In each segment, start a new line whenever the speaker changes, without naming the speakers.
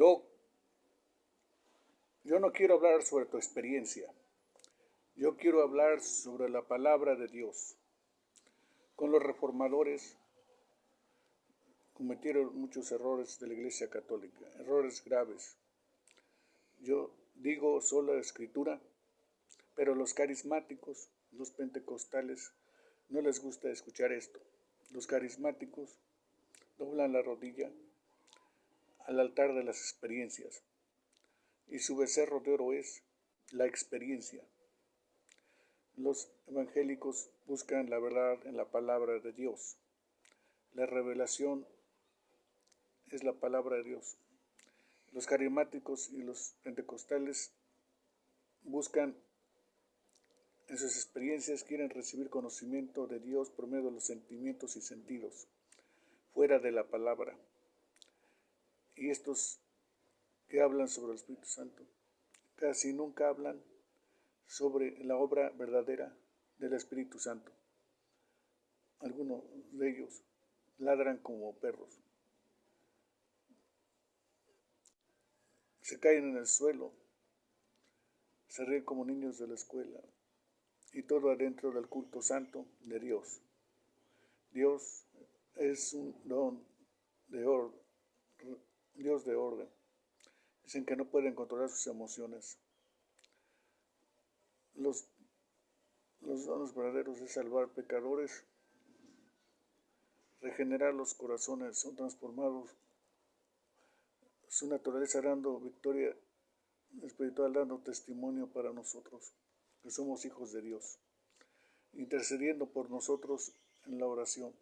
Yo, yo no quiero hablar sobre tu experiencia. Yo quiero hablar sobre la palabra de Dios. Con los reformadores cometieron muchos errores de la Iglesia Católica, errores graves. Yo digo sola escritura, pero los carismáticos, los pentecostales, no les gusta escuchar esto. Los carismáticos doblan la rodilla al altar de las experiencias, y su becerro de oro es la experiencia. Los evangélicos buscan la verdad en la palabra de Dios. La revelación es la palabra de Dios. Los carismáticos y los pentecostales buscan en sus experiencias, quieren recibir conocimiento de Dios por medio de los sentimientos y sentidos, fuera de la palabra. Y estos que hablan sobre el Espíritu Santo casi nunca hablan sobre la obra verdadera del Espíritu Santo. Algunos de ellos ladran como perros, se caen en el suelo, se ríen como niños de la escuela, y todo adentro del culto santo de Dios. Dios es un don de orden, Dios de orden. Dicen que no pueden controlar sus emociones. Los dones verdaderos es salvar pecadores, regenerar los corazones, son transformados, su naturaleza dando victoria espiritual, dando testimonio para nosotros, que somos hijos de Dios, intercediendo por nosotros en la oración.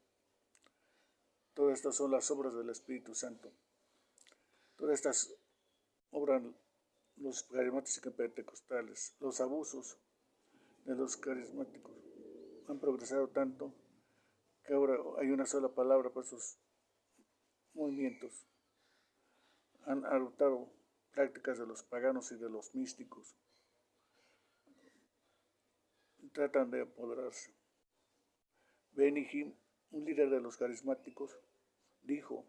Todas estas son las obras del Espíritu Santo. Todas estas obran los carismáticos y pentecostales. Los abusos de los carismáticos han progresado tanto que ahora hay una sola palabra para sus movimientos. Han adoptado prácticas de los paganos y de los místicos. Tratan de apoderarse. Benny Hinn, un líder de los carismáticos, dijo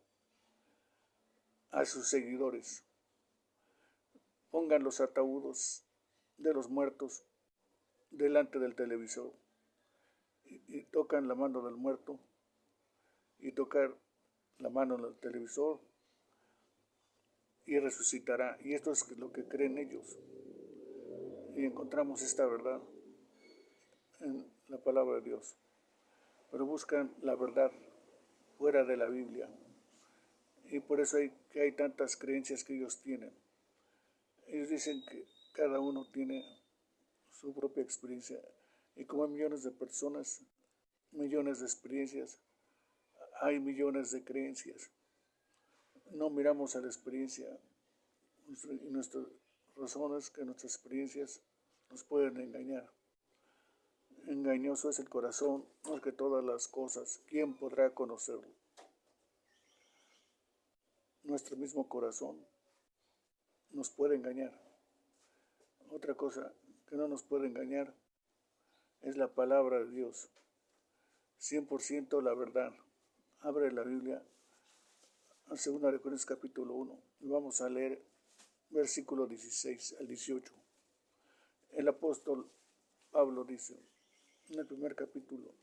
a sus seguidores: pongan los ataúdes de los muertos delante del televisor y tocan la mano del muerto, y tocar la mano del televisor y resucitará. Y esto es lo que creen ellos. Y encontramos esta verdad en la palabra de Dios. Pero buscan la verdad fuera de la Biblia. Y por eso hay tantas creencias que ellos tienen. Ellos dicen que cada uno tiene su propia experiencia. Y como hay millones de personas, millones de experiencias, hay millones de creencias. No miramos a la experiencia y nuestras razones, que nuestras experiencias nos pueden engañar. Engañoso es el corazón más que todas las cosas. ¿Quién podrá conocerlo? Nuestro mismo corazón nos puede engañar. Otra cosa que no nos puede engañar es la palabra de Dios. 100% la verdad. Abre la Biblia a 2 Corintios capítulo 1 y vamos a leer versículo 16 al 18. El apóstol Pablo dice en el primer capítulo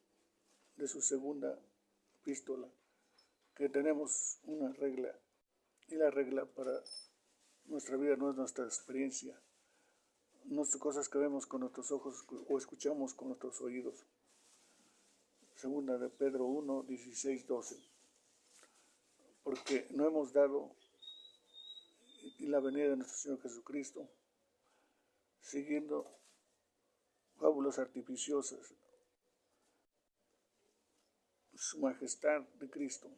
de su segunda epístola que tenemos una regla, y la regla para nuestra vida no es nuestra experiencia, no son cosas que vemos con nuestros ojos o escuchamos con nuestros oídos. Segunda de Pedro 1, 16, 12. Porque no hemos dado y la venida de nuestro Señor Jesucristo siguiendo fábulas artificiosas, su majestad de Cristo,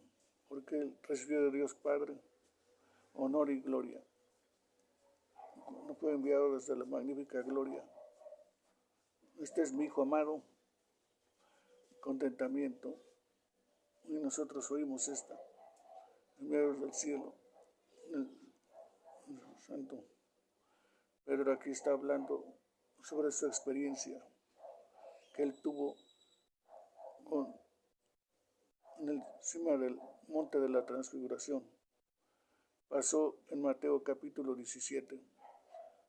porque Él recibió de Dios Padre honor y gloria. No fue enviado desde la magnífica gloria. Este es mi Hijo amado, contentamiento. Y nosotros oímos esta, enviado del cielo, el Santo. Pedro aquí está hablando sobre su experiencia que él tuvo en el cima del monte de la transfiguración, pasó en Mateo capítulo 17.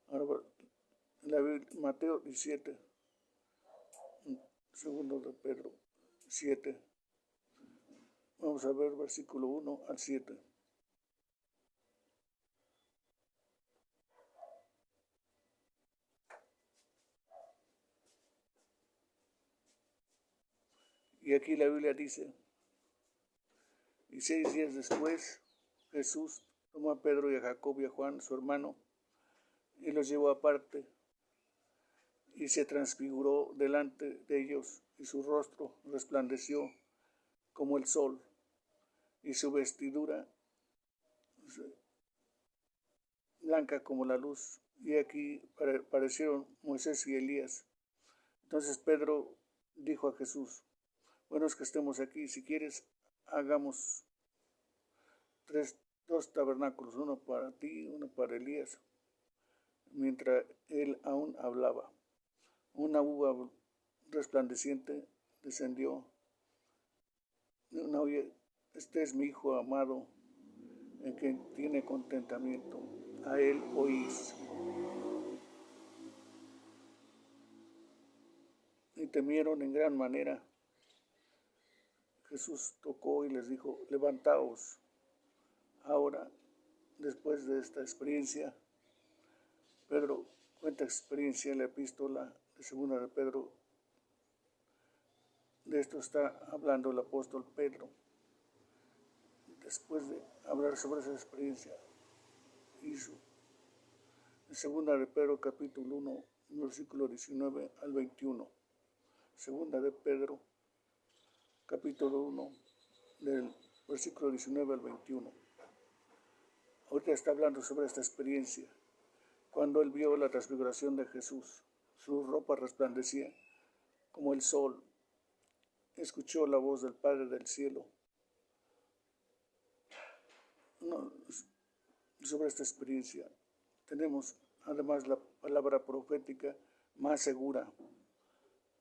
Ahora, Mateo 17, segundo de Pedro 7. Vamos a ver versículo 1 al 7. Y aquí la Biblia dice: y 6 días después, Jesús tomó a Pedro y a Jacobo y a Juan, su hermano, y los llevó aparte, y se transfiguró delante de ellos, y su rostro resplandeció como el sol, y su vestidura blanca como la luz. Y aquí aparecieron Moisés y Elías. Entonces Pedro dijo a Jesús: bueno es que estemos aquí, si quieres hagamos dos tabernáculos, uno para ti, uno para Elías. Mientras él aún hablaba, una uva resplandeciente descendió. Este es mi Hijo amado, en quien tiene contentamiento. A él oís. Y temieron en gran manera. Jesús tocó y les dijo: levantaos. Ahora, después de esta experiencia, Pedro cuenta experiencia en la epístola de segunda de Pedro. De esto está hablando el apóstol Pedro. Después de hablar sobre esa experiencia, hizo en segunda de Pedro capítulo 1, versículo 19 al 21. Segunda de Pedro capítulo 1, del versículo 19 al 21. Ahorita está hablando sobre esta experiencia. Cuando él vio la transfiguración de Jesús, su ropa resplandecía como el sol. Escuchó la voz del Padre del cielo. Sobre esta experiencia tenemos además la palabra profética más segura,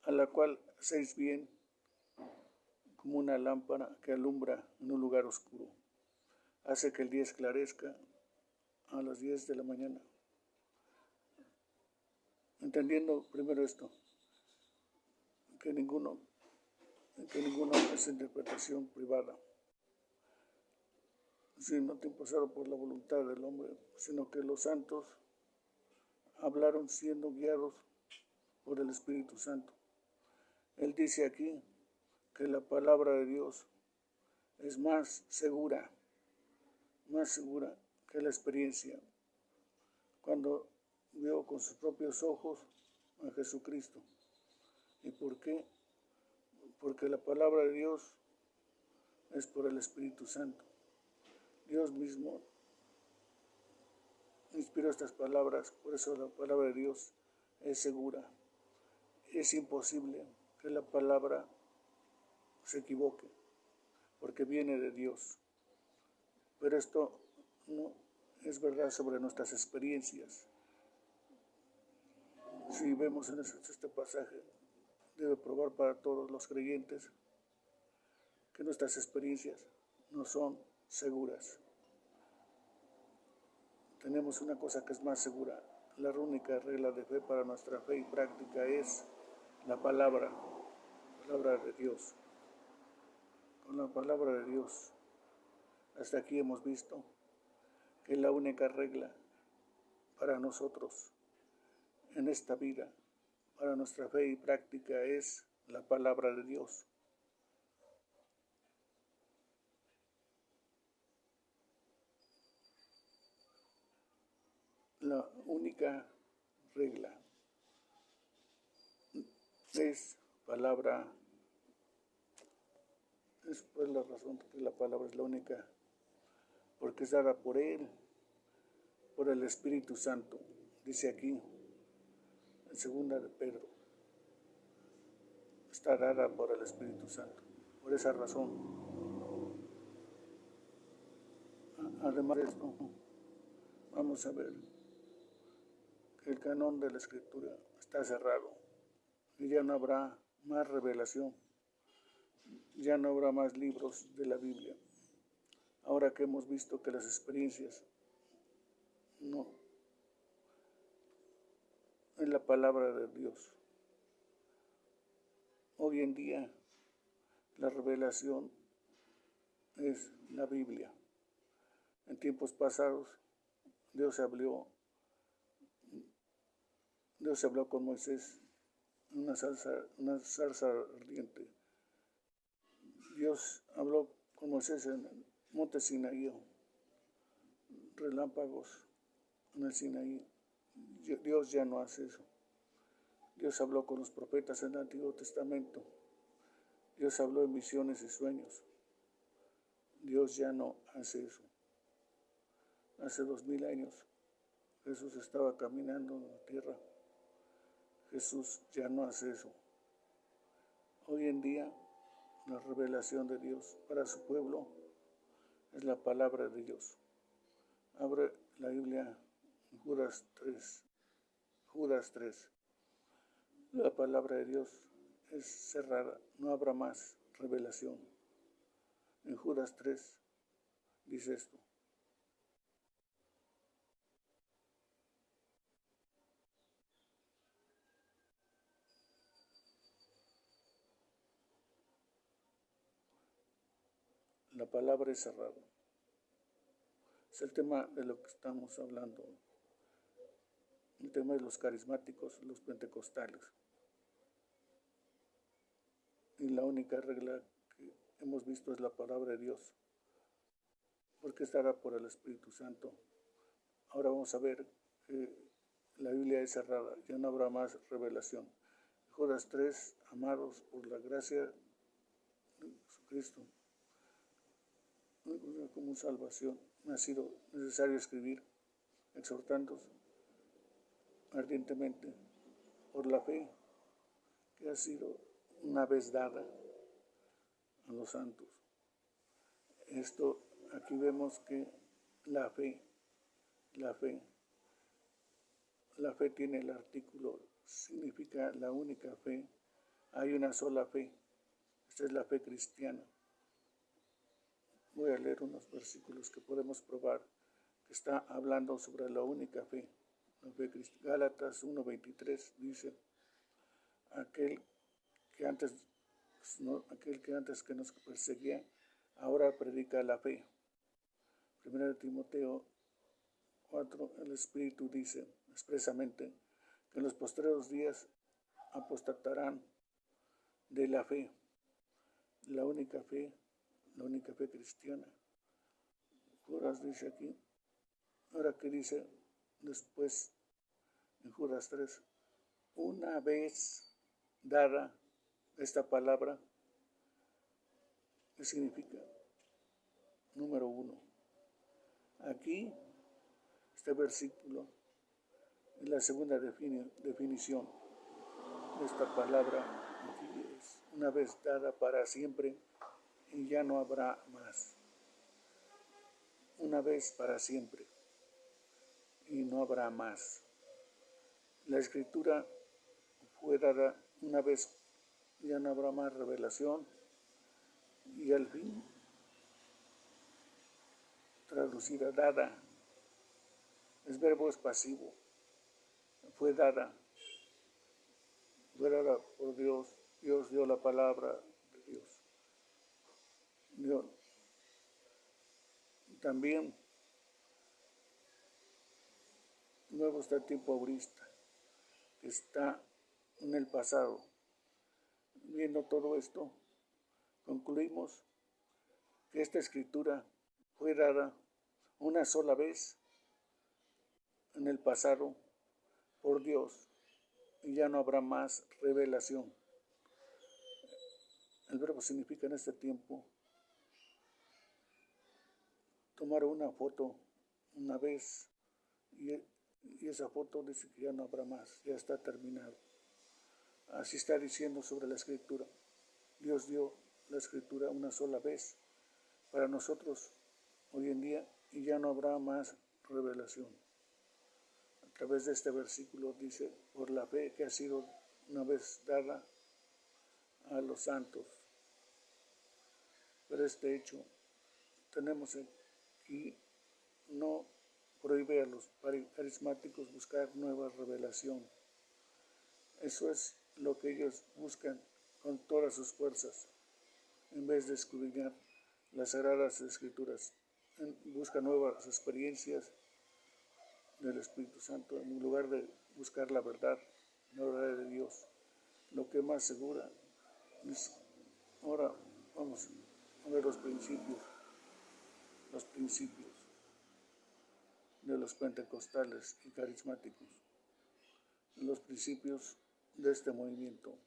a la cual hacéis bien como una lámpara que alumbra en un lugar oscuro. Hace que el día esclarezca a las 10 de la mañana. Entendiendo primero esto, que ninguno es interpretación privada, sino imposado por la voluntad del hombre, sino que los santos hablaron siendo guiados por el Espíritu Santo. Él dice aquí que la palabra de Dios es más segura que la experiencia. Cuando vio con sus propios ojos a Jesucristo. ¿Y por qué? Porque la palabra de Dios es por el Espíritu Santo. Dios mismo inspiró estas palabras, por eso la palabra de Dios es segura. Es imposible que la palabra se equivoque, porque viene de Dios. Pero esto no es verdad sobre nuestras experiencias. Si vemos en este pasaje, debe probar para todos los creyentes que nuestras experiencias no son seguras. Tenemos una cosa que es más segura. La única regla de fe para nuestra fe y práctica es la palabra de Dios. Con la palabra de Dios, hasta aquí hemos visto que la única regla para nosotros en esta vida, para nuestra fe y práctica, es la palabra de Dios. La única regla es palabra. Es pues la razón que la palabra es la única, porque es dada por Él, por el Espíritu Santo. Dice aquí, en segunda de Pedro, está dada por el Espíritu Santo. Por esa razón, además de esto, vamos a ver que el canon de la Escritura está cerrado y ya no habrá más revelación, ya no habrá más libros de la Biblia. ahora que hemos visto que las experiencias no es la palabra de Dios. Hoy en día la revelación es la Biblia. En tiempos pasados Dios habló con Moisés en una zarza ardiente. Dios habló con Moisés en el monte Sinaí, relámpagos en el Sinaí. Dios ya no hace eso. Dios habló con los profetas en el Antiguo Testamento. Dios habló en visiones y sueños. Dios ya no hace eso. Hace 2000 años Jesús estaba caminando en la tierra. Jesús ya no hace eso. Hoy en día la revelación de Dios para su pueblo es la palabra de Dios. Abre la Biblia en Judas 3. Judas 3. La palabra de Dios es cerrada, no habrá más revelación. En Judas 3 dice esto. La palabra es cerrada. Es el tema de lo que estamos hablando. El tema de los carismáticos, los pentecostales. Y la única regla que hemos visto es la palabra de Dios. Porque estará por el Espíritu Santo. Ahora vamos a ver que la Biblia es cerrada, ya no habrá más revelación. Judas 3, amados por la gracia de Jesucristo, como salvación, me ha sido necesario escribir, exhortándoos ardientemente por la fe que ha sido una vez dada a los santos. Esto, aquí vemos que la fe tiene el artículo, significa la única fe. Hay una sola fe. Esta es la fe cristiana. Voy a leer unos versículos que podemos probar que está hablando sobre la única fe. La fe cristiana. Gálatas 1:23 dice: aquel que antes que nos perseguía, ahora predica la fe. 1 Timoteo 4, el Espíritu dice expresamente que en los postreros días apostatarán de la fe, la única fe cristiana. Judas dice aquí, ahora que dice después en Judas 3, una vez dada esta palabra, ¿qué significa? Número 1. Aquí, este versículo es la segunda definición de esta palabra. Aquí es una vez dada para siempre y ya no habrá más. Una vez para siempre y no habrá más. La escritura fue dada una vez, ya no habrá más revelación, y al fin traducida dada, es verbo, es pasivo, fue dada por Dios. Dios dio la palabra de Dios. También luego está el tiempo aurista, que está en el pasado. Viendo todo esto, concluimos que esta escritura fue dada una sola vez en el pasado por Dios y ya no habrá más revelación. El verbo significa en este tiempo tomar una foto una vez y esa foto dice que ya no habrá más, ya está terminado. Así está diciendo sobre la escritura. Dios dio la escritura una sola vez para nosotros hoy en día y ya no habrá más revelación. A través de este versículo dice, por la fe que ha sido una vez dada a los santos. Pero este hecho tenemos aquí no prohíbe a los carismáticos buscar nueva revelación. Eso es lo que ellos buscan con todas sus fuerzas. En vez de escudriñar las Sagradas Escrituras, buscan nuevas experiencias del Espíritu Santo en lugar de buscar la verdad de Dios. Lo que más segura es, ahora vamos a ver los principios de los pentecostales y carismáticos, los principios de este movimiento.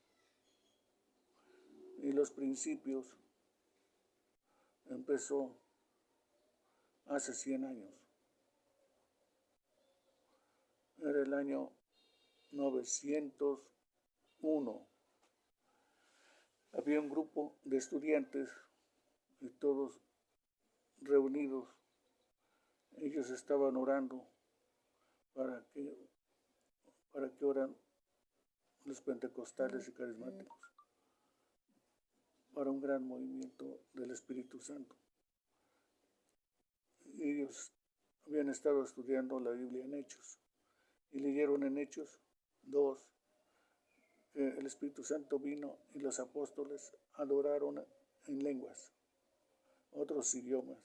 Y los principios empezó hace 100 años. Era el año 901. Había un grupo de estudiantes y todos reunidos. Ellos estaban orando para que oran los pentecostales y carismáticos para un gran movimiento del Espíritu Santo. Ellos habían estado estudiando la Biblia en Hechos y leyeron en Hechos 2 que el Espíritu Santo vino y los apóstoles adoraron en lenguas, otros idiomas,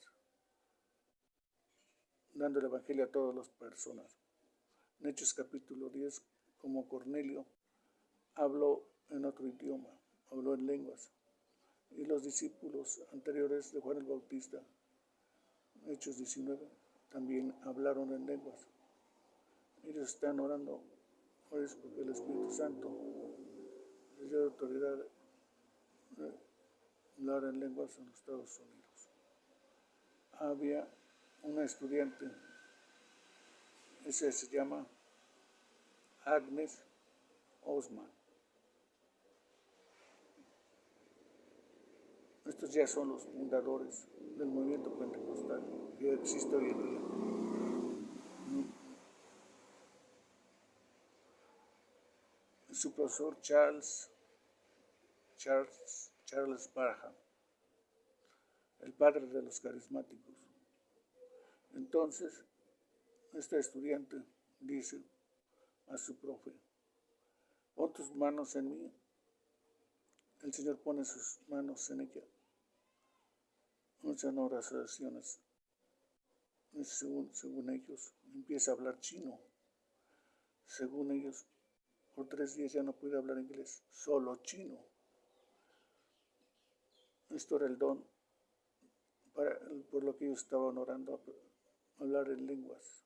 dando el Evangelio a todas las personas. En Hechos capítulo 10, como Cornelio habló en otro idioma, habló en lenguas, y los discípulos anteriores de Juan el Bautista, Hechos 19, también hablaron en lenguas. Ellos están orando por eso, porque el Espíritu Santo les dio autoridad de hablar en lenguas en los Estados Unidos. Había una estudiante, esa se llama Agnes Osman. Estos ya son los fundadores del movimiento pentecostal que existe hoy en día. Su profesor Charles Parham, el padre de los carismáticos. Entonces, este estudiante dice a su profe: pon tus manos en mí. El Señor pone sus manos en ella. Muchas oraciones. Según ellos, empieza a hablar chino. Según ellos, por 3 días ya no puede hablar inglés, solo chino. Esto era el don por lo que ellos estaban orando, hablar en lenguas,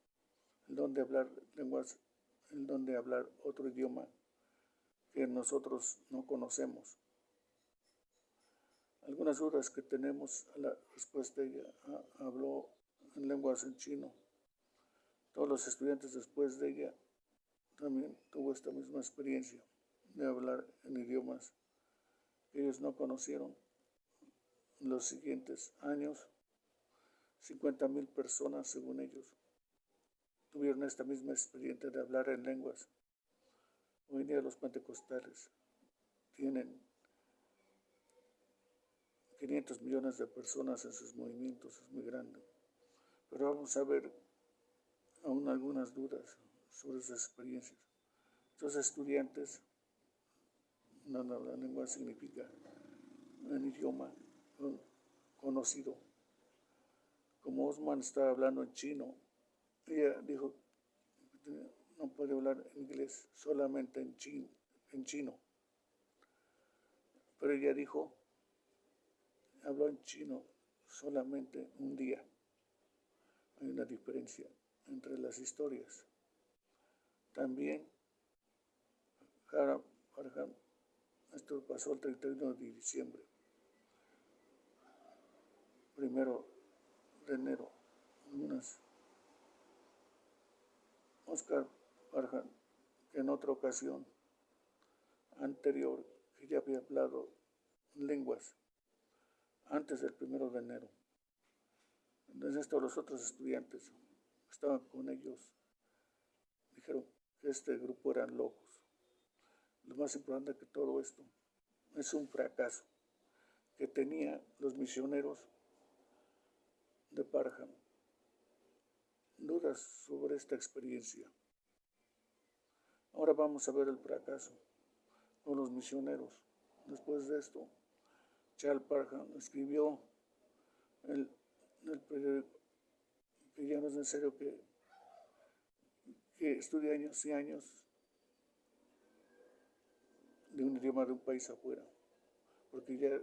el don de hablar lenguas, el don de hablar otro idioma que nosotros no conocemos. Algunas dudas que tenemos a la respuesta, ella habló en lenguas en chino. Todos los estudiantes después de ella también tuvo esta misma experiencia de hablar en idiomas que ellos no conocieron. En los siguientes años, 50,000 personas, según ellos, tuvieron esta misma experiencia de hablar en lenguas. Hoy en día los pentecostales tienen 500 millones de personas en sus movimientos, es muy grande. Pero vamos a ver aún algunas dudas sobre esas experiencias. Estos estudiantes, la lengua significa un idioma conocido. Como Osman estaba hablando en chino, ella dijo que no puede hablar inglés, solamente en chino. Pero ella dijo, habló en chino solamente un día. Hay una diferencia entre las historias. También, Farham, esto pasó el 31 de diciembre, 1 de enero, Oscar Farham, que en otra ocasión anterior, que ya había hablado lenguas antes del 1 de enero. Entonces los otros estudiantes que estaban con ellos dijeron que este grupo eran locos. Lo más importante que todo esto es un fracaso que tenían los misioneros de Parham, dudas sobre esta experiencia. Ahora vamos a ver el fracaso con los misioneros. Después de esto, Charles Parham escribió en el periódico que ya no es necesario que estudie años y años de un idioma de un país afuera, porque ya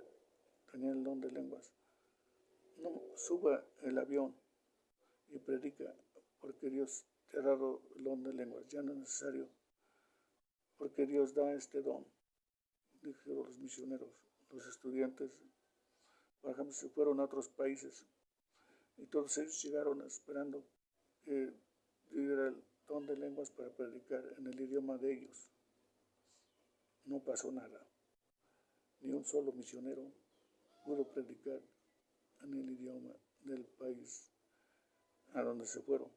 tenía el don de lenguas. No suba el avión y predica, porque Dios te ha dado el don de lenguas. Ya no es necesario, porque Dios da este don, dijeron los misioneros. Los estudiantes, por ejemplo, se fueron a otros países y todos ellos llegaron esperando que diera el don de lenguas para predicar en el idioma de ellos. No pasó nada. Ni un solo misionero pudo predicar en el idioma del país a donde se fueron.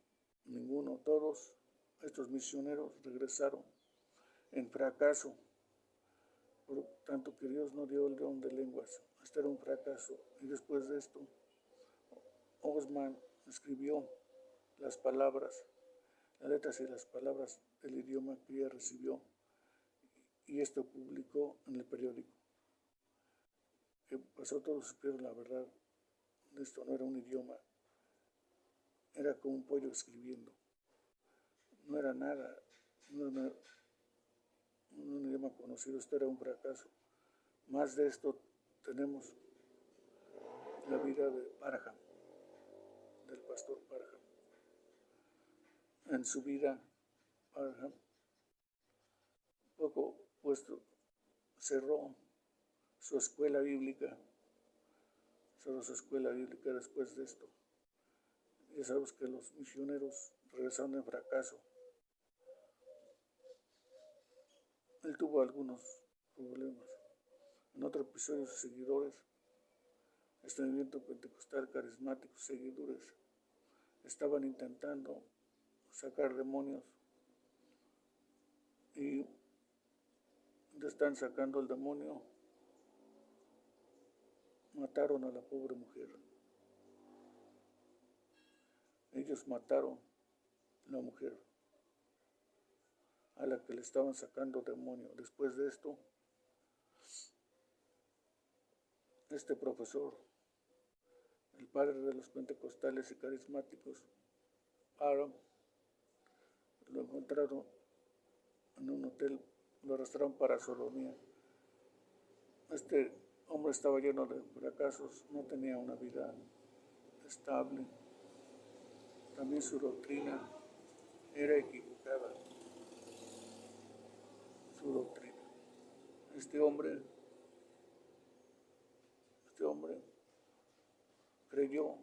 Ninguno. Todos estos misioneros regresaron en fracaso, por tanto que Dios no dio el don de lenguas. Este era un fracaso. Y después de esto, Osman escribió las palabras, las letras y las palabras del idioma que ella recibió, y esto publicó en el periódico. ¿Qué pasó? Todos supieron la verdad. Esto no era un idioma, era como un pollo escribiendo. No era nada, no era un idioma conocido. Esto era un fracaso. Más de esto tenemos la vida de Parham, del pastor Parham. En su vida, Parham, poco puesto, cerró su escuela bíblica. Cerró su escuela bíblica después de esto. Ya sabemos que los misioneros regresaron en fracaso. Él tuvo algunos problemas. En otro episodio, sus seguidores, este movimiento pentecostal carismático, seguidores, estaban intentando sacar demonios y están sacando el demonio. Mataron a la pobre mujer. Ellos mataron a la mujer a la que le estaban sacando demonio. Después de esto, este profesor, el padre de los pentecostales y carismáticos, Aaron, lo encontraron en un hotel, lo arrastraron para sodomía. Este hombre estaba lleno de fracasos, no tenía una vida estable. También su doctrina era equivocada. Su doctrina. Este hombre creyó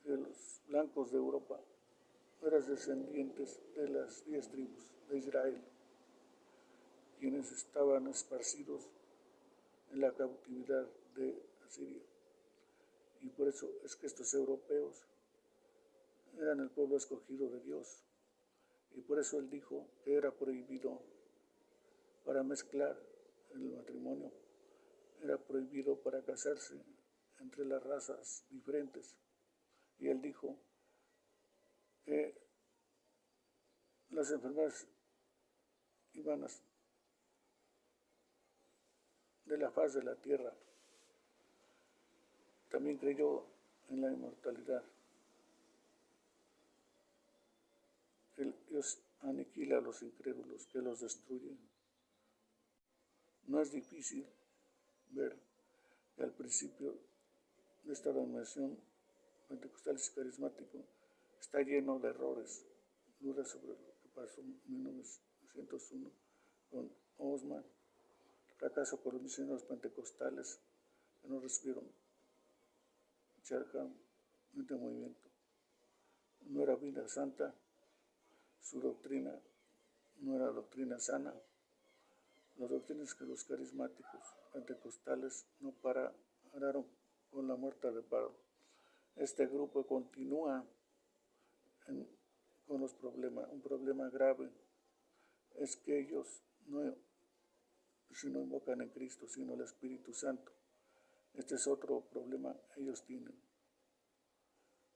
que los blancos de Europa eran descendientes de las 10 tribus de Israel, quienes estaban esparcidos en la cautividad de Asiria. Y por eso es que estos europeos eran el pueblo escogido de Dios. Y por eso él dijo que era prohibido para mezclar el matrimonio, era prohibido para casarse entre las razas diferentes. Y él dijo que las enfermedades iban de la faz de la tierra. También creyó en la inmortalidad. Dios aniquila a los incrédulos, que los destruye. No es difícil ver que al principio de esta denominación pentecostal y carismático está lleno de errores, dudas sobre lo que pasó en 1901 con Osman, fracaso por los misioneros pentecostales que no recibieron Charham, este movimiento. No era vida santa, su doctrina no era doctrina sana. Las doctrinas que los carismáticos pentecostales no pararon con la muerte de Pablo. Este grupo continúa con los problemas. Un problema grave es que ellos no invocan en Cristo, sino el Espíritu Santo. Este es otro problema que ellos tienen.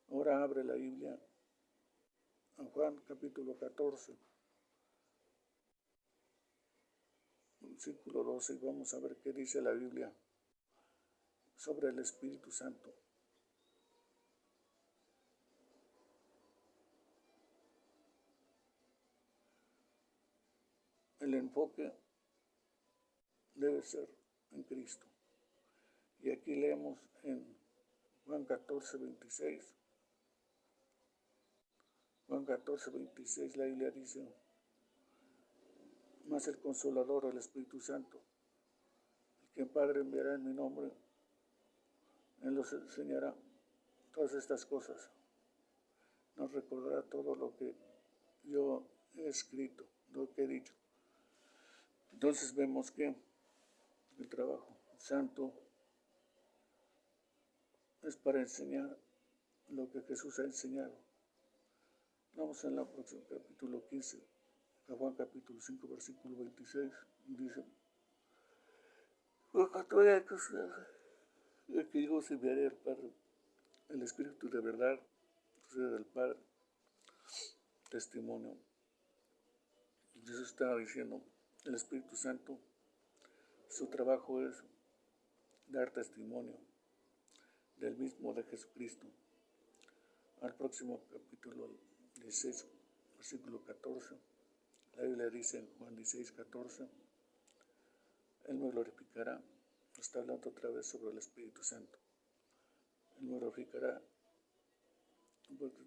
Ahora abre la Biblia a Juan capítulo 14, versículo 12, y vamos a ver qué dice la Biblia sobre el Espíritu Santo. El enfoque debe ser en Cristo. Y aquí leemos en Juan 14, 26. Juan 14, 26, la Biblia dice: mas el Consolador, el Espíritu Santo, el que el Padre enviará en mi nombre, Él los enseñará todas estas cosas. Nos recordará todo lo que yo he escrito, lo que he dicho. Entonces vemos que el trabajo santo es para enseñar lo que Jesús ha enseñado. Vamos en la próxima capítulo 15, a Juan capítulo 5, versículo 26, dice: el que yo os enviaré al Padre, el Espíritu de verdad, procede del Padre, testimonio. Jesús estaba diciendo, el Espíritu Santo, su trabajo es dar testimonio del mismo de Jesucristo. Al próximo capítulo 16, versículo 14, la Biblia dice en Juan 16, 14, Él me glorificará. Está hablando otra vez sobre el Espíritu Santo. Él me glorificará. Porque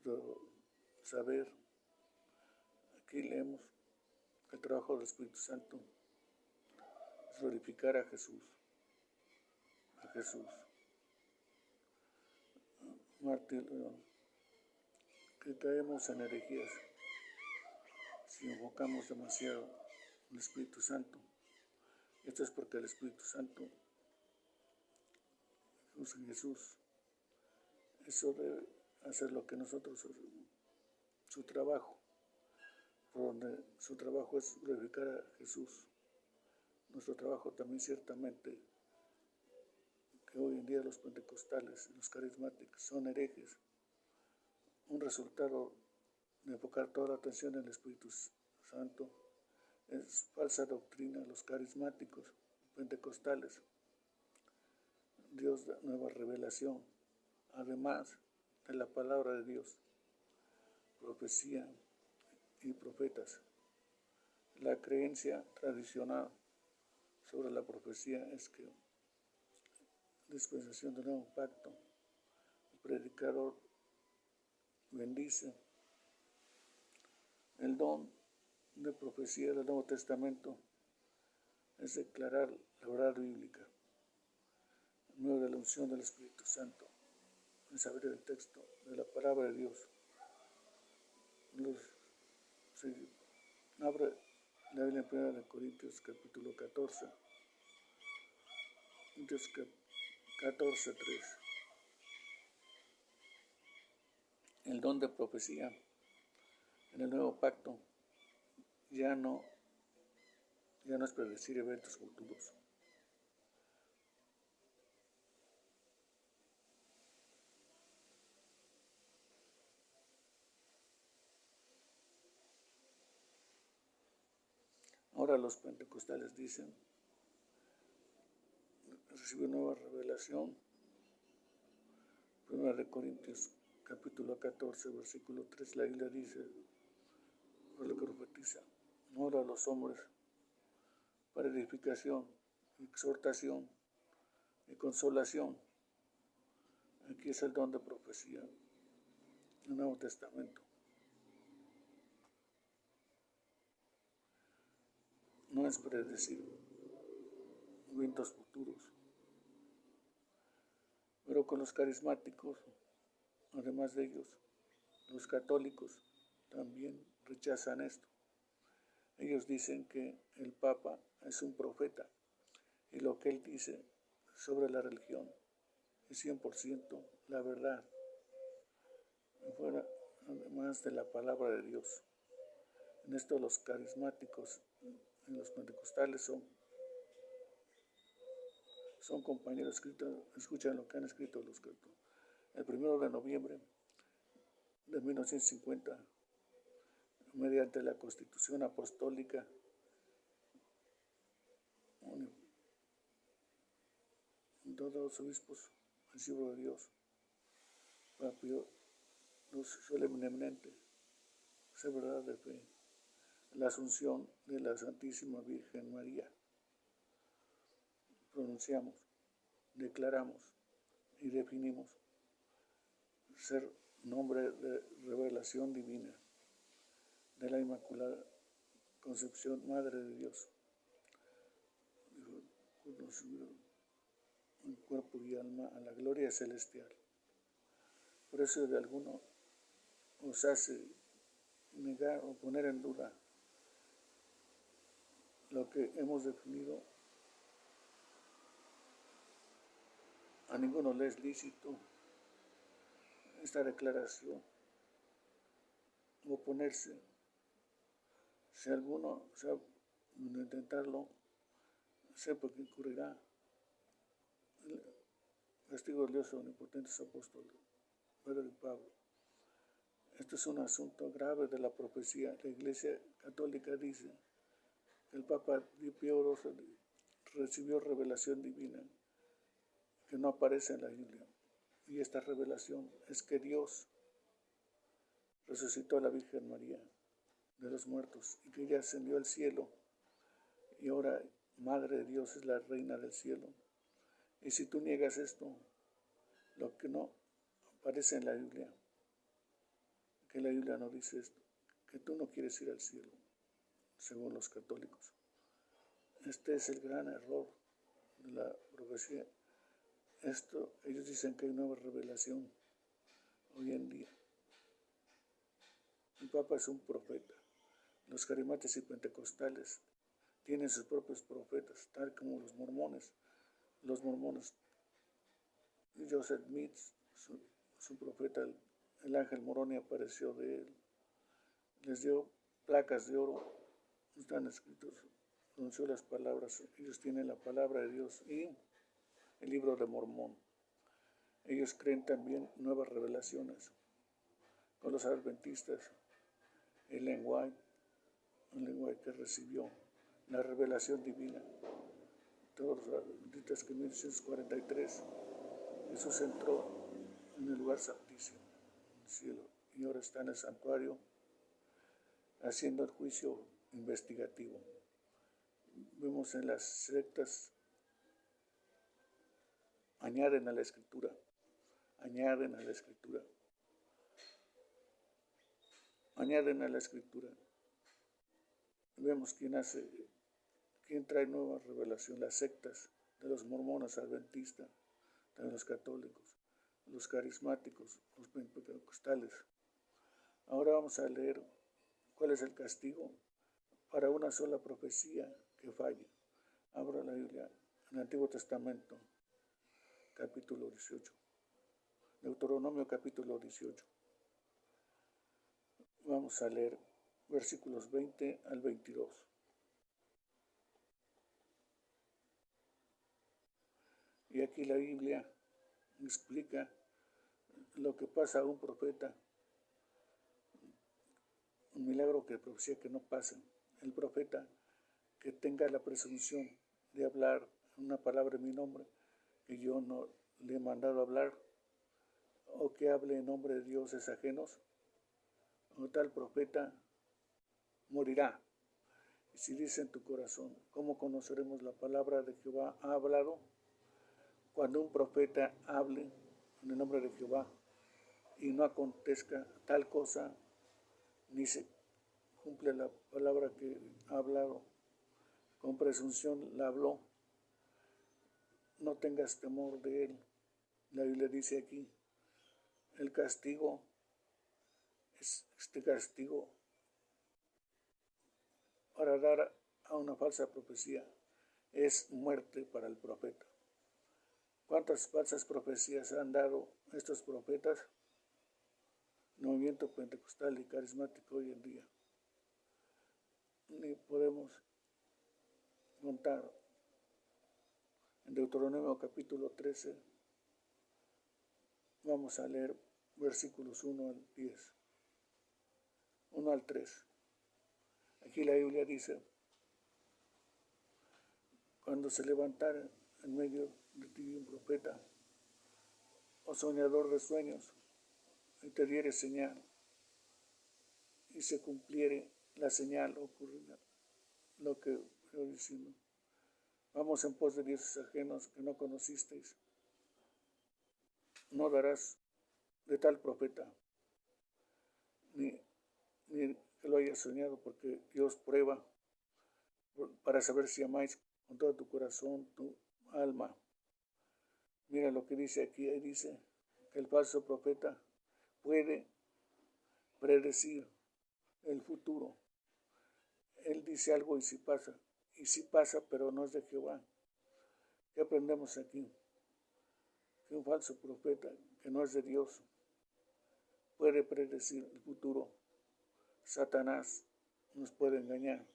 saber, aquí leemos que el trabajo del Espíritu Santo es glorificar a Jesús. A Jesús. Martín, que caemos en herejías si enfocamos demasiado el Espíritu Santo. Esto es porque el Espíritu Santo es Jesús. Eso debe hacer lo que nosotros, su trabajo, por donde su trabajo es glorificar a Jesús. Nuestro trabajo también ciertamente, que hoy en día los pentecostales, los carismáticos son herejes, un resultado de enfocar toda la atención en el Espíritu Santo es falsa doctrina. Los carismáticos, pentecostales, Dios da nueva revelación, además de la palabra de Dios, profecía y profetas. La creencia tradicional sobre la profecía es que dispensación del nuevo pacto, el predicador bendice. El don de profecía del Nuevo Testamento es declarar la verdad bíblica, en medio de la unción del Espíritu Santo, en saber el texto de la palabra de Dios. Abre la Biblia en 1 Corintios capítulo 14, Corintios 14, 3. El don de profecía en el nuevo pacto ya no es predecir eventos futuros. Ahora los pentecostales dicen, recibe nueva revelación. 1 Corintios capítulo 14, versículo 3, la Biblia dice, por lo que profetiza, ahora a los hombres para edificación, exhortación y consolación. Aquí es el don de profecía, el Nuevo Testamento. No es predecir eventos futuros. Pero con los carismáticos, además de ellos, los católicos también rechazan esto. Ellos dicen que el Papa es un profeta y lo que él dice sobre la religión es 100% la verdad, fuera además de la palabra de Dios. En esto los carismáticos y los pentecostales son compañeros escritos, escuchan lo que han escrito los escritores. El 1 de noviembre de 1950, mediante la Constitución Apostólica todos los obispos, el siervo de Dios, Pío solemnemente, esa verdad de fe, la asunción de la Santísima Virgen María. Pronunciamos, declaramos y definimos ser nombre de revelación divina de la Inmaculada Concepción, Madre de Dios, en cuerpo y alma a la gloria celestial. Por eso de alguno os hace negar o poner en duda lo que hemos definido, a ninguno le es lícito esta declaración o oponerse. Si alguno sabe intentarlo, sepa que incurrirá el castigo del Dios omnipotente, su apóstol Pedro y Pablo. Esto es un asunto grave de la profecía. La Iglesia Católica dice que el Papa Pío XII recibió revelación divina que no aparece en la Biblia. Y esta revelación es que Dios resucitó a la Virgen María de los muertos y que ella ascendió al cielo y ahora Madre de Dios es la reina del cielo. Y si tú niegas esto, lo que no aparece en la Biblia, que la Biblia no dice esto, que tú no quieres ir al cielo, según los católicos. Este es el gran error de la profecía. Ellos dicen que hay nueva revelación hoy en día. El Papa es un profeta. Los carismáticos y pentecostales tienen sus propios profetas, tal como los mormones. Los mormones, Joseph Smith, su profeta, el ángel Moroni apareció de él, les dio placas de oro, están escritos, pronunció las palabras, ellos tienen la palabra de Dios y el libro de Mormón. Ellos creen también nuevas revelaciones. Con los adventistas, Ellen White que recibió la revelación divina. Todos los adventistas que en 1943 Jesús entró en el lugar santísimo, en el cielo, y ahora está en el santuario haciendo el juicio investigativo. Vemos en las sectas, añaden a la escritura. Añaden a la escritura. Vemos quién trae nueva revelación, las sectas de los mormones, adventistas, de los católicos, los carismáticos, los pentecostales. Ahora vamos a leer cuál es el castigo para una sola profecía que falle. Abra la Biblia en el Antiguo Testamento, capítulo 18. Deuteronomio capítulo 18. Vamos a leer versículos 20 al 22. Y aquí la Biblia explica lo que pasa a un profeta, un milagro que profecía que no pasa. El profeta que tenga la presunción de hablar una palabra en mi nombre que yo no le he mandado hablar, o que hable en nombre de dioses ajenos, o tal profeta morirá. Y si dice en tu corazón, ¿cómo conoceremos la palabra de Jehová ha hablado? Cuando un profeta hable en el nombre de Jehová y no acontezca tal cosa, ni se cumple la palabra que ha hablado, con presunción la habló, no tengas temor de él. La Biblia dice aquí, el castigo es este castigo para dar a una falsa profecía, es muerte para el profeta. ¿Cuántas falsas profecías han dado estos profetas? El movimiento pentecostal y carismático hoy en día. Ni podemos contar. En Deuteronomio capítulo 13 vamos a leer versículos 1 al 10. 1 al 3. Aquí la Biblia dice, cuando se levantara en medio de ti un profeta o soñador de sueños, y te diere señal, y se cumpliere la señal, ocurrirá lo que estoy diciendo. Vamos en pos de dioses ajenos que no conocisteis. No darás de tal profeta, ni que lo hayas soñado, porque Dios prueba para saber si amáis con todo tu corazón, tu alma. Mira lo que dice aquí, ahí dice que el falso profeta puede predecir el futuro. Él dice algo y sí pasa, pero no es de Jehová. ¿Qué aprendemos aquí? Que un falso profeta que no es de Dios puede predecir el futuro. Satanás nos puede engañar.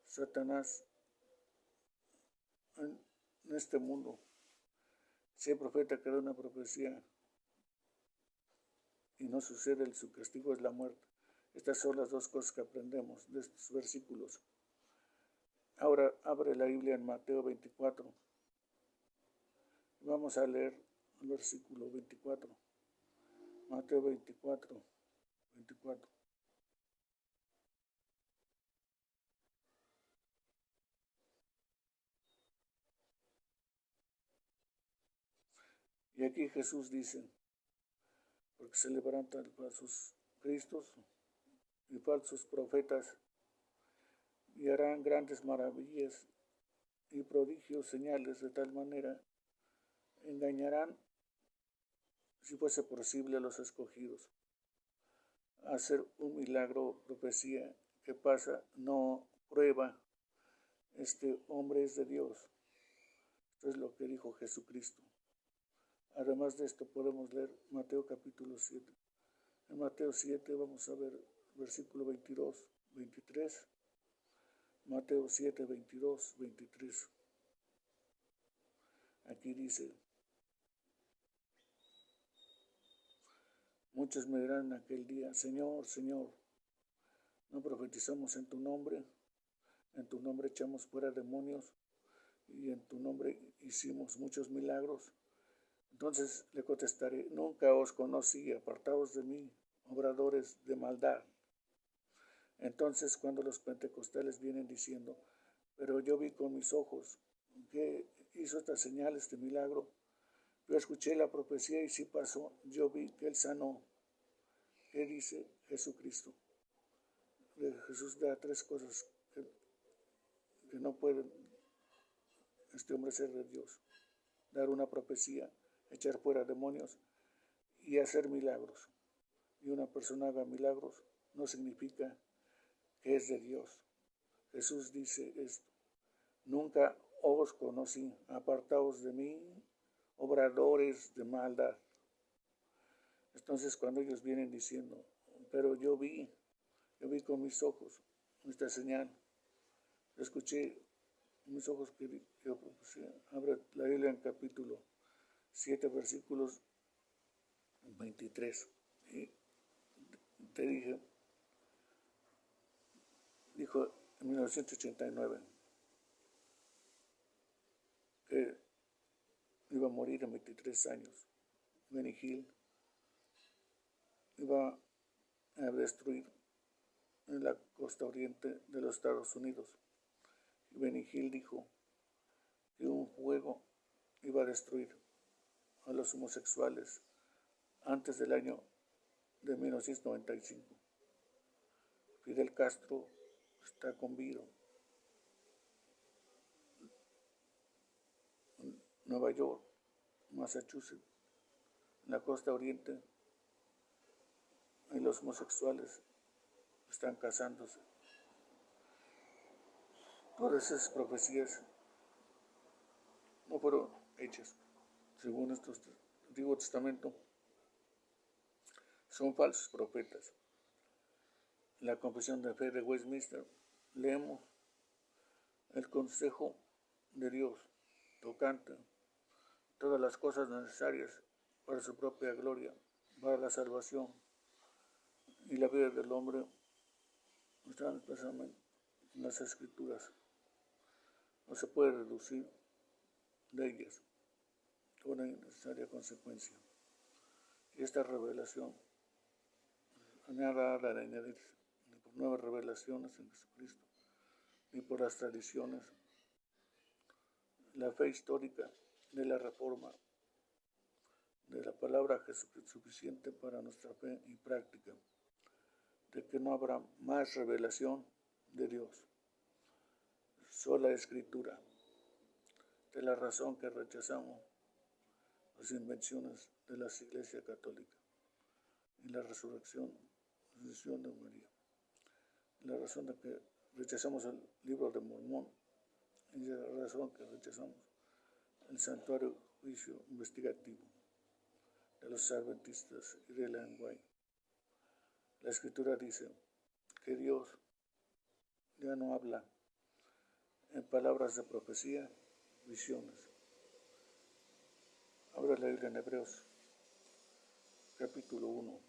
Satanás en este mundo, si hay profeta que da una profecía y no sucede, su castigo es la muerte. Estas son las dos cosas que aprendemos de estos versículos. Ahora abre la Biblia en Mateo 24. Vamos a leer el versículo 24. Mateo 24. Y aquí Jesús dice, porque se levantan falsos cristos y falsos profetas y harán grandes maravillas y prodigios, señales, de tal manera engañarán, si fuese posible, a los escogidos. Hacer un milagro, profecía que pasa, no prueba, este hombre es de Dios. Esto es lo que dijo Jesucristo. Además de esto podemos leer Mateo capítulo 7. En Mateo 7 vamos a ver versículo 22, 23. Mateo 7, 22, 23. Aquí dice, muchos me dirán en aquel día, Señor, Señor, ¿no profetizamos en tu nombre echamos fuera demonios y en tu nombre hicimos muchos milagros? Entonces le contestaré, nunca os conocí, apartados de mí, obradores de maldad. Entonces cuando los pentecostales vienen diciendo, pero yo vi con mis ojos que hizo estas señales, este milagro, yo escuché la profecía y sí pasó, yo vi que él sanó. ¿Qué dice Jesucristo? Jesús da tres cosas que no pueden este hombre ser de Dios: dar una profecía, echar fuera demonios y hacer milagros. Y una persona haga milagros no significa que es de Dios. Jesús dice esto, nunca os conocí, apartaos de mí, obradores de maldad. Entonces cuando ellos vienen diciendo, pero yo vi con mis ojos esta señal, escuché mis ojos que abre la Biblia en capítulo 7, versículos 23. Y te dijo en 1989 que iba a morir en 23 años. Benny Hill iba a destruir en la costa oriente de los Estados Unidos. Y Benny Hill dijo que un fuego iba a destruir a los homosexuales antes del año de 1995. Fidel Castro está con vida. En Nueva York, Massachusetts, en la costa oriente, y los homosexuales están casándose. Todas esas profecías no fueron hechas según este Antiguo Testamento, son falsos profetas. En la Confesión de Fe de Westminster leemos el consejo de Dios tocante todas las cosas necesarias para su propia gloria, para la salvación. y la vida del hombre están expresamente en las Escrituras. No se puede reducir de ellas toda necesaria consecuencia. Y esta revelación nada ha de añadirse, ni por nuevas revelaciones en Jesucristo, ni por las tradiciones, la fe histórica de la Reforma, de la palabra Jesucristo suficiente para nuestra fe y práctica, de que no habrá más revelación de Dios, sola Escritura, de la razón que rechazamos las invenciones de la Iglesia Católica y la resurrección de María, la razón de que rechazamos el libro de Mormón y la razón que rechazamos el santuario juicio investigativo de los adventistas y de la Enway. La Escritura dice que Dios ya no habla en palabras de profecía, visiones. Ahora la Biblia en Hebreos, capítulo 1,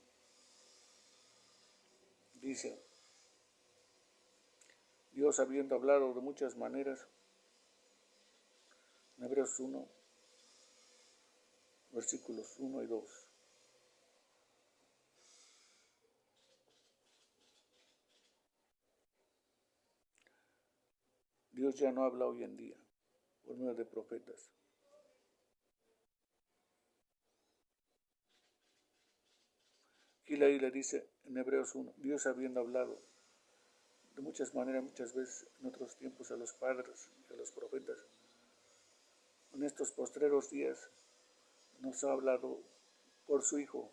dice: Dios, habiendo hablado de muchas maneras, en Hebreos 1, versículos 1 y 2. Dios ya no habla hoy en día por medio de profetas. Aquí la Biblia dice en Hebreos 1, Dios habiendo hablado de muchas maneras, muchas veces en otros tiempos a los padres y a los profetas, en estos postreros días nos ha hablado por su Hijo,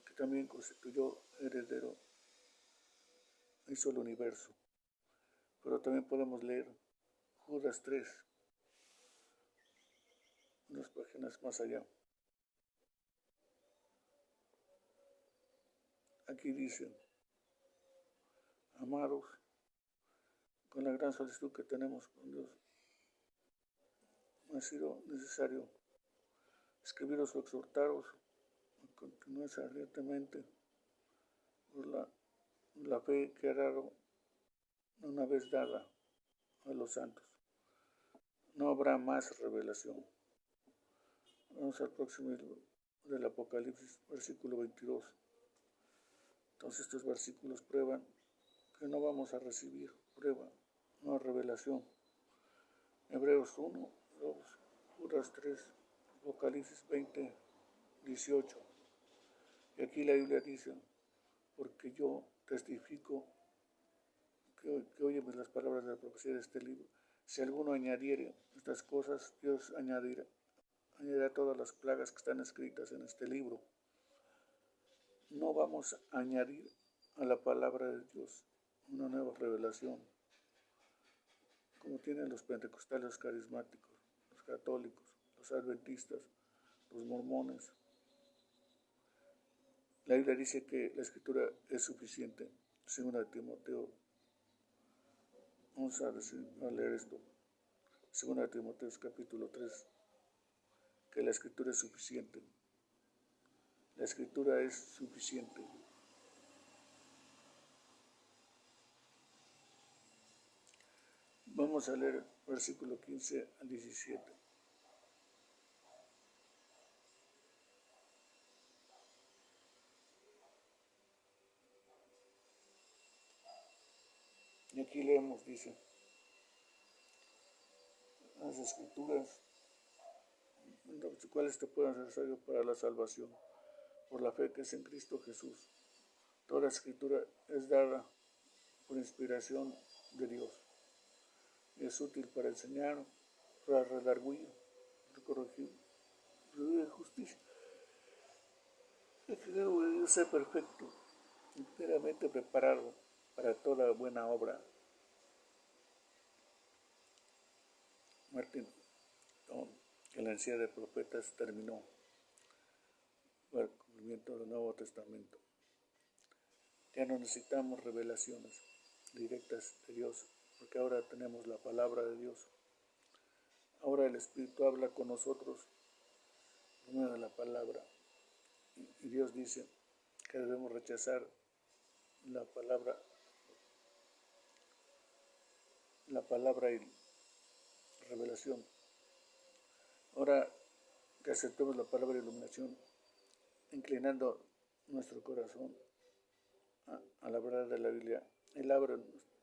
que también constituyó heredero, hizo el universo. Pero también podemos leer Judas 3, unas páginas más allá. Aquí dice: amados, con la gran solicitud que tenemos con Dios, ha sido necesario escribiros o exhortaros a continuar ardientemente por la fe que ha dado una vez dada a los santos. No habrá más revelación. Vamos al próximo libro del Apocalipsis, versículo 22. Entonces estos versículos prueban que no vamos a recibir prueba, no revelación. Hebreos 1, 2, Judas 3, Apocalipsis 20, 18. Y aquí la Biblia dice: porque yo testifico que oyes las palabras de la profecía de este libro. Si alguno añadiere estas cosas, Dios añadirá todas las plagas que están escritas en este libro. No vamos a añadir a la palabra de Dios una nueva revelación, como tienen los pentecostales carismáticos, los católicos, los adventistas, los mormones. La Biblia dice que la Escritura es suficiente, según Timoteo. Vamos a leer esto. Según Timoteo capítulo 3, que la Escritura es suficiente. La Escritura es suficiente. Vamos a leer versículo 15 al 17. Y aquí leemos, dice: las Escrituras, los cuales te pueden ser necesarios para la salvación, por la fe que es en Cristo Jesús. Toda Escritura es dada por inspiración de Dios. Es útil para enseñar, para redarguir, para corregir, para justicia. El que de Dios sea perfecto, enteramente preparado para toda buena obra. Martín, que la ansiedad de profetas terminó para el cumplimiento del Nuevo Testamento. Ya no necesitamos revelaciones directas de Dios, porque ahora tenemos la palabra de Dios. Ahora el Espíritu habla con nosotros por medio de la palabra. Y Dios dice que debemos rechazar la palabra y revelación. Ahora que aceptemos la palabra de iluminación, inclinando nuestro corazón a la verdad de la Biblia, Él abre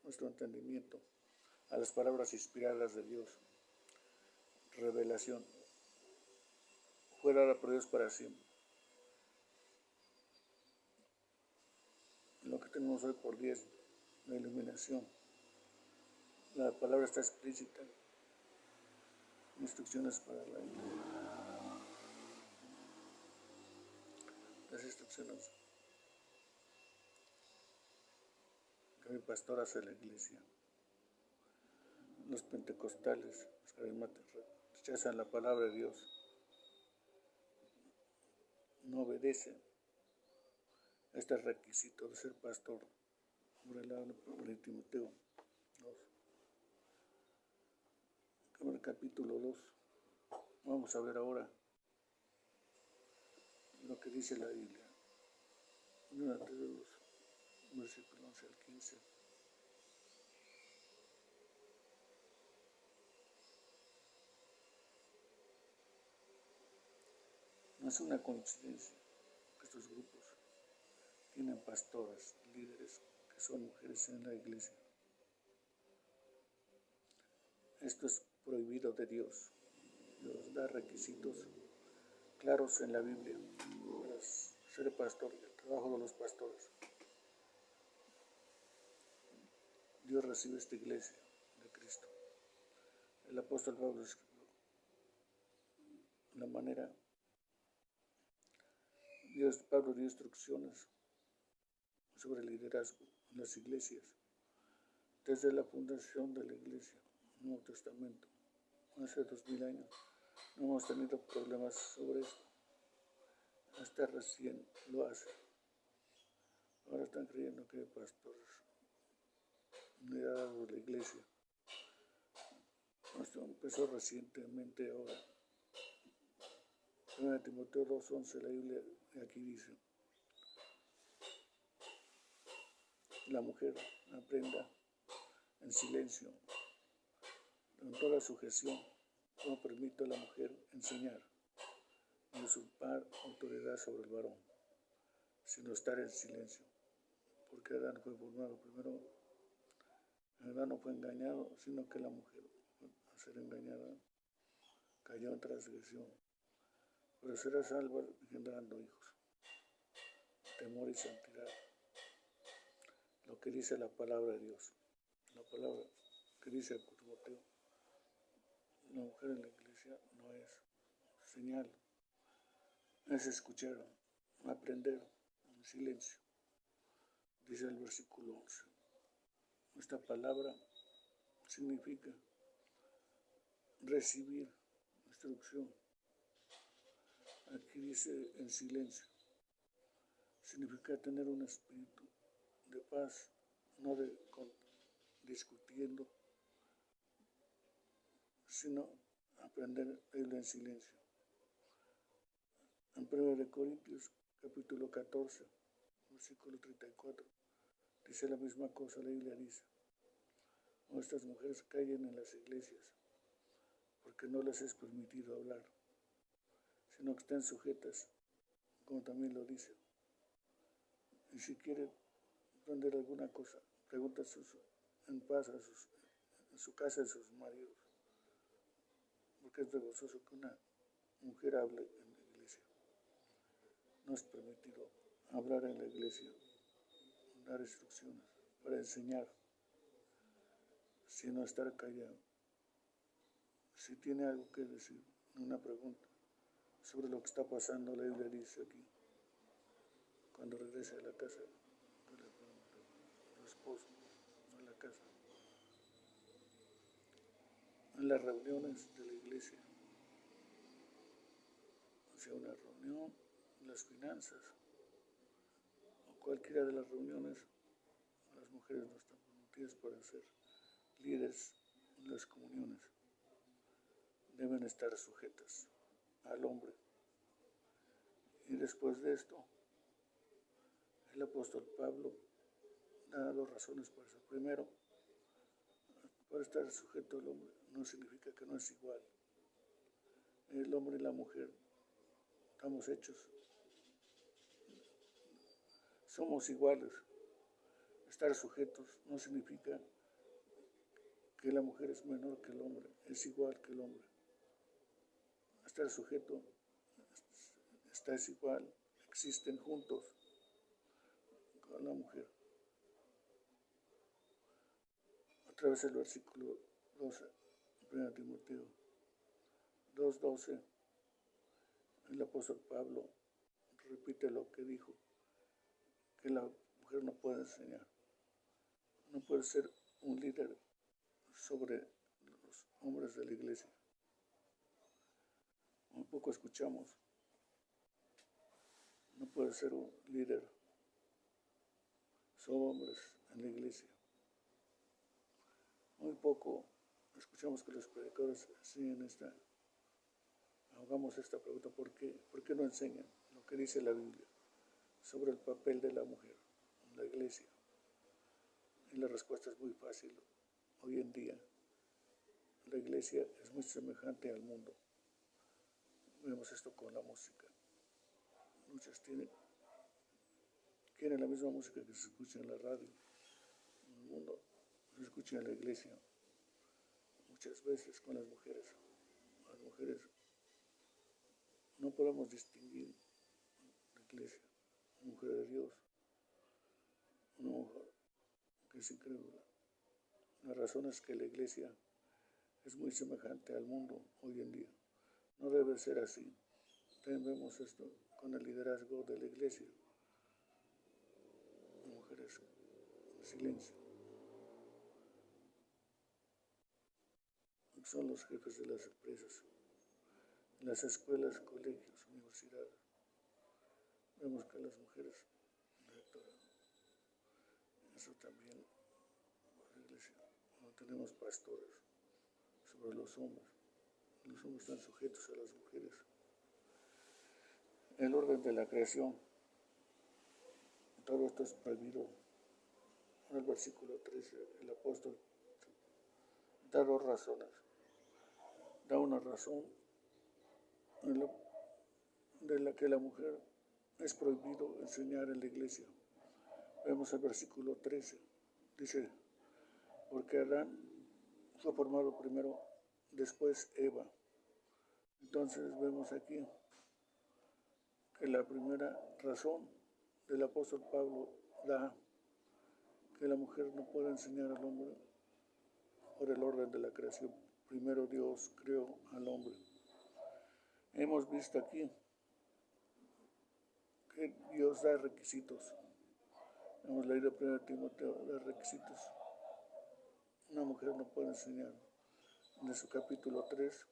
nuestro entendimiento a las palabras inspiradas de Dios. Revelación. Fue dada por Dios para siempre. Lo que tenemos hoy por 10, la iluminación. La palabra está explícita. Instrucciones para la iglesia. Las instrucciones que mi pastor hace en la iglesia. Los pentecostales, los carismáticos, rechazan la palabra de Dios. No obedecen a este requisito de ser pastor, revelado por Timoteo 2. En el capítulo 2, vamos a ver ahora lo que dice la Biblia. Durante los versículos 11 al 15. No es una coincidencia que estos grupos tienen pastoras, líderes que son mujeres en la iglesia. Esto es prohibido de Dios. Dios da requisitos claros en la Biblia para ser pastor y el trabajo de los pastores. Dios recibe esta iglesia de Cristo. El apóstol Pablo escribió la manera. Pablo dio instrucciones sobre el liderazgo en las iglesias desde la fundación de la iglesia, Nuevo Testamento, hace 2000 años. No hemos tenido problemas sobre esto. Hasta recién lo hace. Ahora están creyendo que hay pastores liderados de la iglesia. Esto empezó recientemente ahora. En Timoteo 2:11 la Biblia aquí dice: la mujer aprenda en silencio, con toda sujeción, no permite a la mujer enseñar ni usurpar autoridad sobre el varón, sino estar en silencio. Porque Adán fue formado primero. Adán no fue engañado, sino que la mujer, al ser engañada, cayó en transgresión. Pero será salva engendrando hijos. Temor y santidad. Lo que dice la palabra de Dios. La palabra que dice Timoteo. La mujer en la iglesia no es señal. Es escuchar, aprender en silencio. Dice el versículo 11. Esta palabra significa recibir instrucción. Aquí dice en silencio. Significa tener un espíritu de paz, no discutiendo, sino aprender a ir en silencio. En 1 Corintios capítulo 14, versículo 34, dice la misma cosa. La Biblia dice: nuestras mujeres callen en las iglesias, porque no les es permitido hablar, sino que estén sujetas, como también lo dice. Y si quieren aprender alguna cosa, pregunta en paz en su casa a sus maridos, porque es vergonzoso que una mujer hable en la iglesia. No es permitido hablar en la iglesia, dar instrucciones, para enseñar, sino estar callado. Si tiene algo que decir, una pregunta sobre lo que está pasando, la Biblia dice aquí, cuando regrese a la casa, que le pregunte al esposo a la casa. En las reuniones de la iglesia, o sea, una reunión, las finanzas, o cualquiera de las reuniones, las mujeres no están permitidas para ser líderes en las comuniones. Deben estar sujetas al hombre. Y después de esto, El apóstol Pablo da dos razones por eso. Primero, para estar sujeto al hombre no significa que no es igual. El hombre y la mujer estamos hechos, somos iguales. Estar sujetos no significa que la mujer es menor que el hombre, es igual que el hombre. Estar sujeto, estás igual, existen juntos con la mujer. Otra vez el versículo 12, 1 Timoteo 2:12, el apóstol Pablo repite lo que dijo, que la mujer no puede enseñar, no puede ser un líder sobre los hombres de la iglesia. Un poco escuchamos, no puede ser un líder sobre hombres en la iglesia. Muy poco escuchamos que los predicadores enseñan hagamos esta pregunta, ¿por qué no enseñan lo que dice la Biblia sobre el papel de la mujer en la iglesia? Y la respuesta es muy fácil. Hoy en día la iglesia es muy semejante al mundo. Vemos esto con la música. Muchas quieren la misma música que se escucha en la radio. En el mundo se escucha en la iglesia. Muchas veces con las mujeres. Las mujeres no podemos distinguir la iglesia. Una mujer de Dios, una mujer que es incrédula. La razón es que la iglesia es muy semejante al mundo hoy en día. No debe ser así. También vemos esto con el liderazgo de la iglesia. Mujeres en silencio. Son los jefes de las empresas, en las escuelas, colegios, universidades. Vemos que las mujeres, eso también, la iglesia, no tenemos pastores sobre los hombres están sujetos a las mujeres. El orden de la creación, todo esto es prohibido. En el versículo 13, el apóstol da dos razones. Da una razón de la que la mujer es prohibido enseñar en la iglesia. Vemos el versículo 13. Dice, porque Adán fue formado primero, después Eva. Entonces vemos aquí que la primera razón del apóstol Pablo da que la mujer no puede enseñar al hombre por el orden de la creación. Primero Dios creó al hombre. Hemos visto aquí que Dios da requisitos. Hemos leído 1 Timoteo, da requisitos. Una mujer no puede enseñar. En su capítulo 3,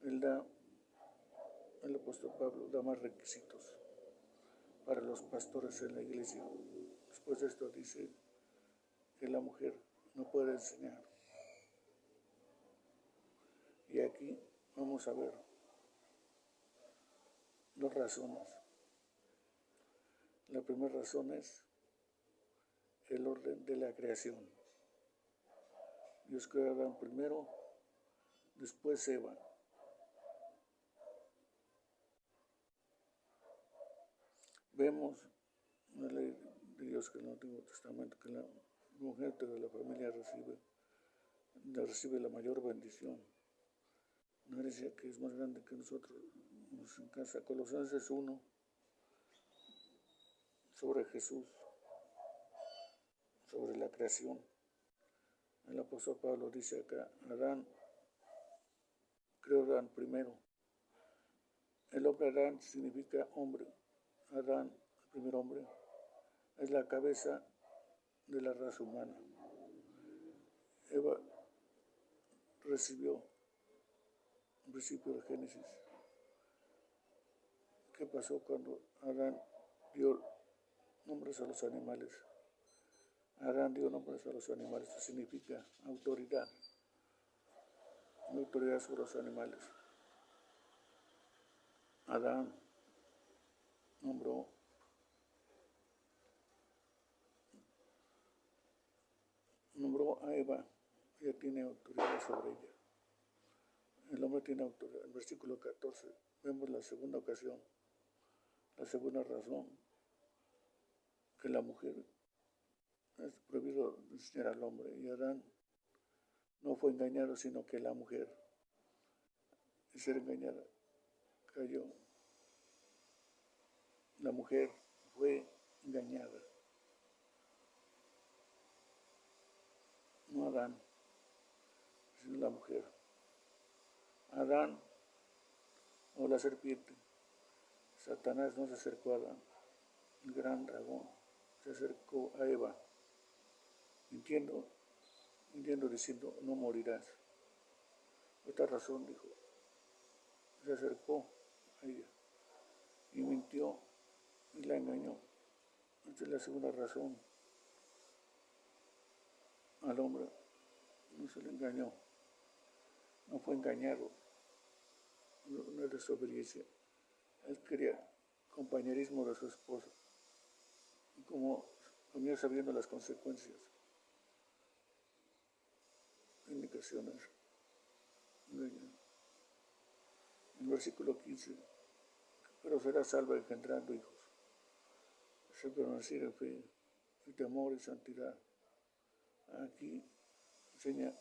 el apóstol Pablo da más requisitos para los pastores en la iglesia. Después de esto dice que la mujer no puede enseñar. Y aquí vamos a ver dos razones. La primera razón es el orden de la creación. Dios creó a Adán primero, después Eva. Vemos en la ley de Dios que en el Antiguo Testamento que la mujer de la familia recibe la mayor bendición. Una herencia que es más grande que nosotros nos encanta. Colosenses 1 sobre Jesús, sobre la creación. El apóstol Pablo dice acá, Adán, creó Adán primero. El hombre Adán significa hombre. Adán, el primer hombre, es la cabeza de la raza humana. Eva recibió un principio de Génesis. ¿Qué pasó cuando Adán dio nombres a los animales? Adán dio nombres a los animales, eso significa autoridad, una autoridad sobre los animales. Adán nombró creó a Eva, ella tiene autoridad sobre ella. El hombre tiene autoridad. En el versículo 14 vemos la segunda ocasión, la segunda razón que la mujer es prohibido enseñar al hombre. Y Adán no fue engañado, sino que la mujer, al ser engañada, cayó. La mujer fue engañada, no Adán, sino la mujer. Adán o la serpiente. Satanás no se acercó a Adán. El gran dragón se acercó a Eva, mintiendo diciendo, no morirás. Esta razón dijo, se acercó a ella y mintió y la engañó. Esta es la segunda razón. Al hombre no se le engañó, no fue engañado, no es desobediencia. Él quería compañerismo de su esposa. Y como venía sabiendo las consecuencias, indicaciones, engañó. En el versículo 15, pero será salva engendrando hijos. Se permaneciera en fe, y temor y santidad. Aquí enseña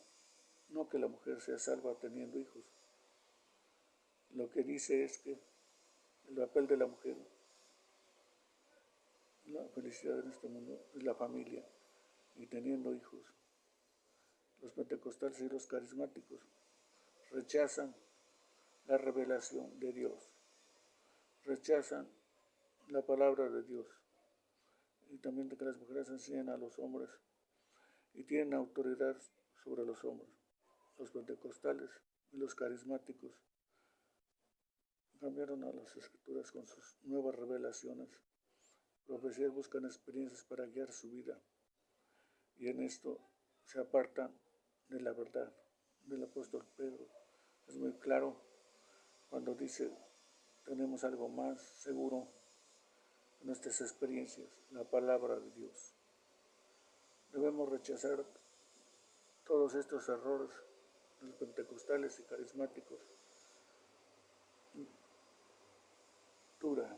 no que la mujer sea salva teniendo hijos. Lo que dice es que el papel de la mujer, la felicidad en este mundo, es la familia y teniendo hijos. Los pentecostales y los carismáticos rechazan la revelación de Dios, rechazan la palabra de Dios, y también de que las mujeres enseñan a los hombres y tienen autoridad sobre los hombres. Los pentecostales y los carismáticos cambiaron a las escrituras con sus nuevas revelaciones. Profecías buscan experiencias para guiar su vida, y en esto se apartan de la verdad. Del apóstol Pedro es muy claro cuando dice, tenemos algo más seguro en nuestras experiencias, la palabra de Dios. Debemos rechazar todos estos errores de los pentecostales y carismáticos. Dura